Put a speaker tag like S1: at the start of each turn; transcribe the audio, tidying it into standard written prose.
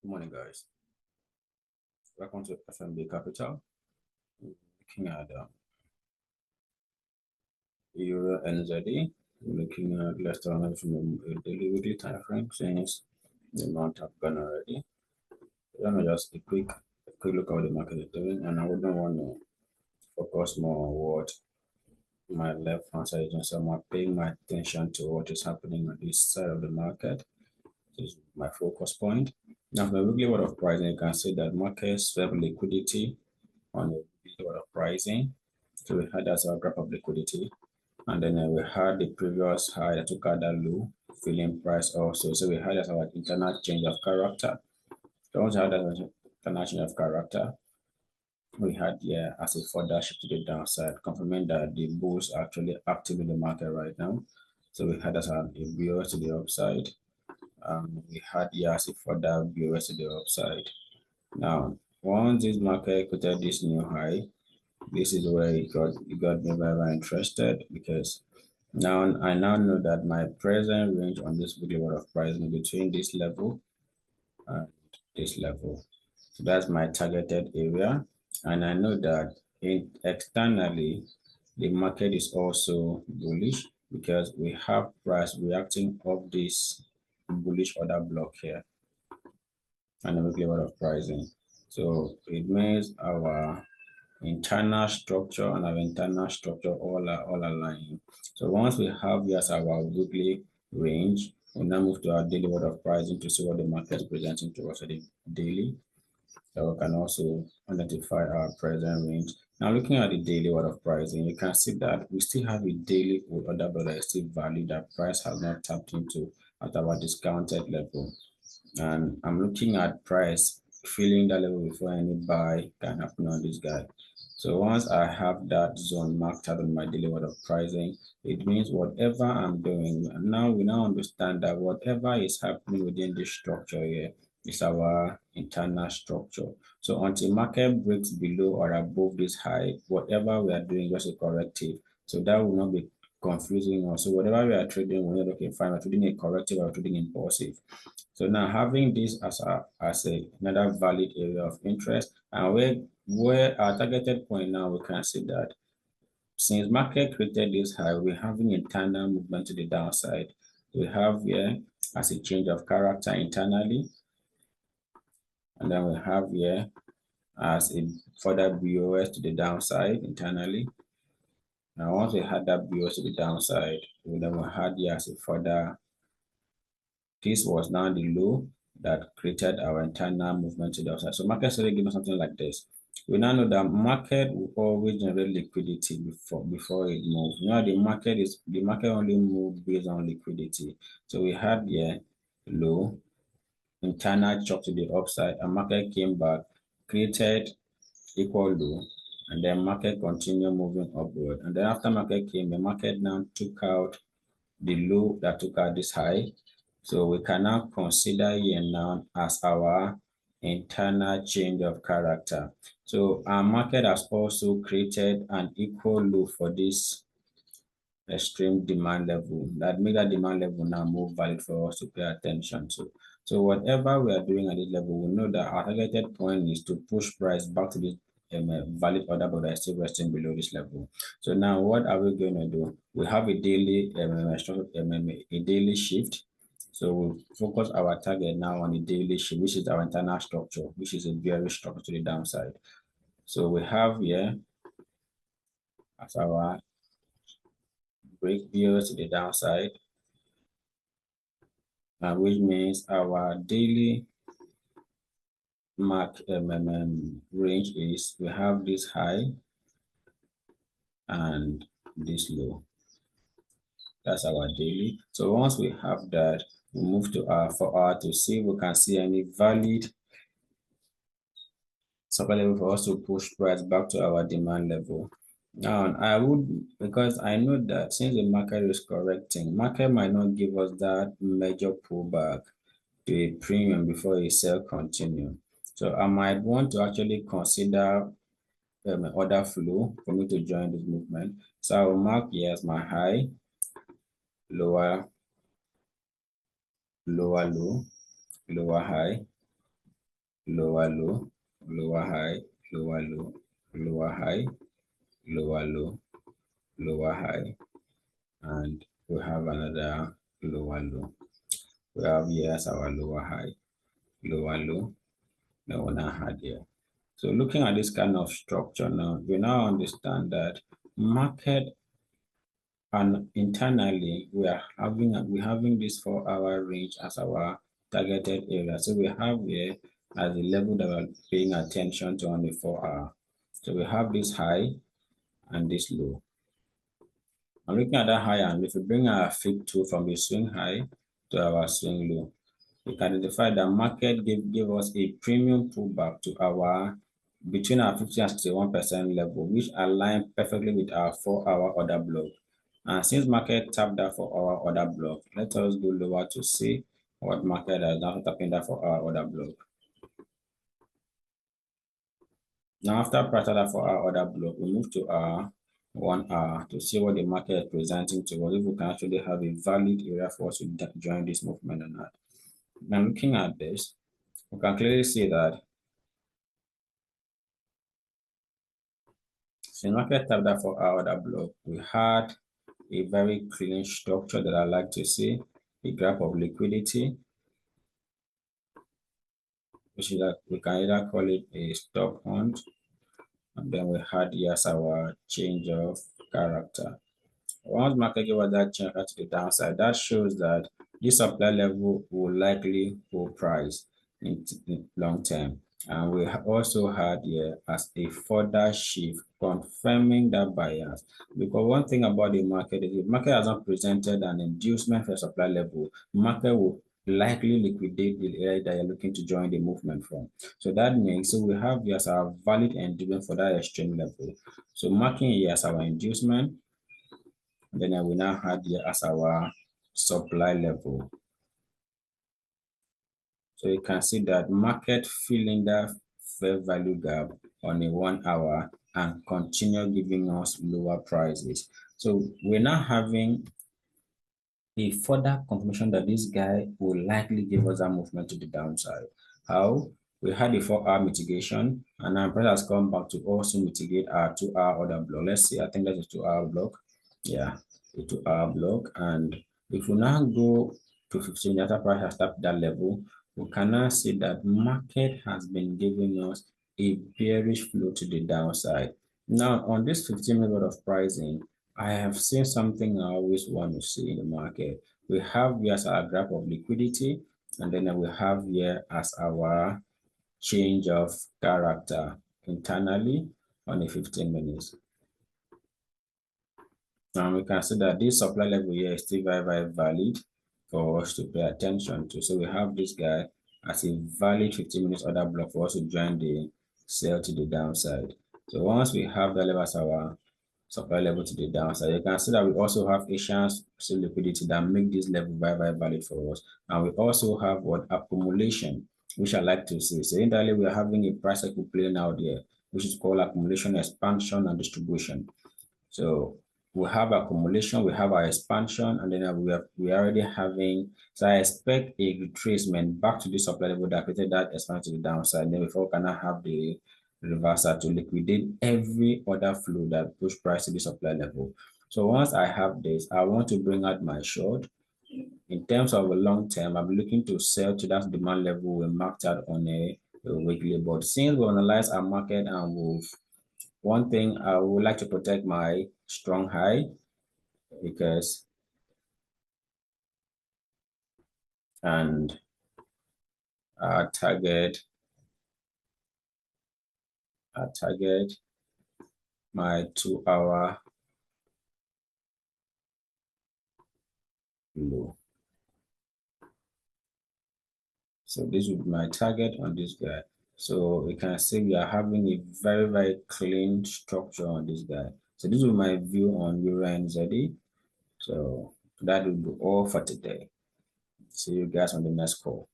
S1: Good morning, guys. Welcome to FMB Capital. Looking at EURNZD. We're looking at less than from a daily weekly time frame since the month have gone already. Let me just a quick look at what the market is doing, and I wouldn't want to focus more on what my left hand side is. So I'm paying my attention to what is happening on this side of the market. This is my focus point. Now, from the weekly word of pricing, you can see that markets have liquidity on the weekly word of pricing. So we had as our graph of liquidity, and then we had the previous high that took out that low filling price also. So we had as our internal change of character. So once we had that internal change of character, we had here as a further shift to the downside, confirming that the bulls are actually active in the market right now. So we had as a BOS to the upside. We had here as a further BOS to the upside. Now, once this market created this new high, this is where it got me very interested, because now I now know that my present range on this weekly word of pricing between this level and this level. So that's my targeted area. And I know that externally, the market is also bullish because we have price reacting off this bullish order block here and the weekly word of pricing. So it means our internal structure and our internal structure all aligning. So once we have yes our weekly range, we'll now move to our daily word of pricing to see what the market is presenting to us at the daily. So we can also identify our present range. Now looking at the daily word of pricing, you can see that we still have a daily order block that is still valid, that price has not tapped into at our discounted level. And I'm looking at price filling that level before any buy can happen on this guy. So once I have that zone marked out on my daily word of pricing, it means whatever I'm doing, now we now understand that whatever is happening within this structure here is our internal structure. So until market breaks below or above this high, whatever we are doing is just a corrective. So that will not be confusing us. So whatever we are trading, we're not okay, fine, we're trading a corrective or trading impulsive. So now having this as another valid area of interest, and where our targeted point now, we can see that since market created this high, we're having internal movement to the downside. We have here as a change of character internally, and then we have here as a further BOS to the downside internally. Now once we had that BOS to the downside, then we had here as a further, this was now the low that created our internal movement to the upside. So market started giving something like this. We now know that market will always generate liquidity before it moves. Now the market only moves based on liquidity. So we had here low, internal chop to the upside, and market came back, created equal low, and then market continued moving upward. And then after market came, the market now took out the low that took out this high. So we can now consider here now as our internal change of character. So our market has also created an equal low for this extreme demand level. That mega demand level now more valid for us to pay attention to. So whatever we are doing at this level, we know that our targeted point is to push price back to this valid order, but are still resting below this level. So now what are we going to do? We have a daily a daily shift. So we'll focus our target now on the daily shift, which is our internal structure, which is a very structure to the downside. So we have here as our break BOS to the downside, which means our daily mark range is we have this high and this low. That's our daily. So once we have that, we move to our 4-hour to see if we can see any valid supply level for us to push price back to our demand level. Now I would, because I know that since the market is correcting, market might not give us that major pullback to a premium before a sell continue. So I might want to actually consider order flow for me to join this movement. So I will mark here as my high, lower low, lower high, lower low, lower high, lower low, lower high, lower low, lower high, and we have another lower low. We have here as our lower high, lower low, then we now had here. So looking at this kind of structure now, we now understand that market and internally we're having this 4-hour range as our targeted area. So we have here as the level that we're paying attention to on the 4-hour. So we have this high and this low. I'm looking at that high, and if we bring our flip tool from the swing high to our swing low, we can identify that market give us a premium pullback to our between our 50 and 61% level, which align perfectly with our 4-hour order block. And since market tapped that 4-hour order block, let us go lower to see what market has now tapping that 4-hour order block. Now, after price that 4-hour order block, we move to our 1 hour to see what the market is presenting to us, if we can actually have a valid area for us to join this movement or not. Now, looking at this, we can clearly see that since market tapped that 4-hour order block, we had a very clean structure that I like to see, a graph of liquidity, which is that we can either call it a stop hunt, and then we had yes our change of character. Once market give us that change to the downside, that shows that this supply level will likely hold price in long term. And we also had here as a further shift confirming that bias. Because one thing about the market is if market has not presented an inducement for supply level, market will likely liquidate the area that you're looking to join the movement from. So that means so we have here as our valid inducement for that extreme level. So marking here as our inducement, then we now had here as our supply level. So you can see that market filling that fair value gap on a 1 hour and continue giving us lower prices. So we're now having a further confirmation that this guy will likely give us a movement to the downside. How? We had a 4-hour mitigation, and now price has come back to also mitigate our 2-hour order block. Let's see, I think that's a 2-hour block. Yeah, a 2-hour block. And if we now go to 15 after price has tapped that level, we can now see that market has been giving us a bearish flow to the downside. Now, on this 15 minute of pricing, I have seen something I always want to see in the market. We have here as our graph of liquidity, and then we have here as our change of character internally on the 15 minutes. Now we can see that this supply level here is still very, very valid for us to pay attention to. So we have this guy as a valid 15 minutes order block for us to join the sell to the downside. So once we have that level as our supply level to the downside, you can see that we also have Asian liquidity that make this level very, very valid for us. And we also have what accumulation, which I like to see. So entirely we are having a price cycle playing out here, which is called accumulation, expansion, and distribution. So we have accumulation, we have our expansion, and then we are already having. So I expect a retracement back to the supply level that created that expansion to the downside. Then before we can have the reversal to liquidate every other flow that push price to the supply level. So once I have this, I want to bring out my short. In terms of a long term, I'm looking to sell to that demand level we marked out on a weekly. But since we analyze our market and we've one thing I would like to protect my strong high because and target my 2-hour low. So this would be my target on this guy. So you can see we are having a very, very clean structure on this guy. So this is my view on EURNZD. So that will be all for today. See you guys on the next call.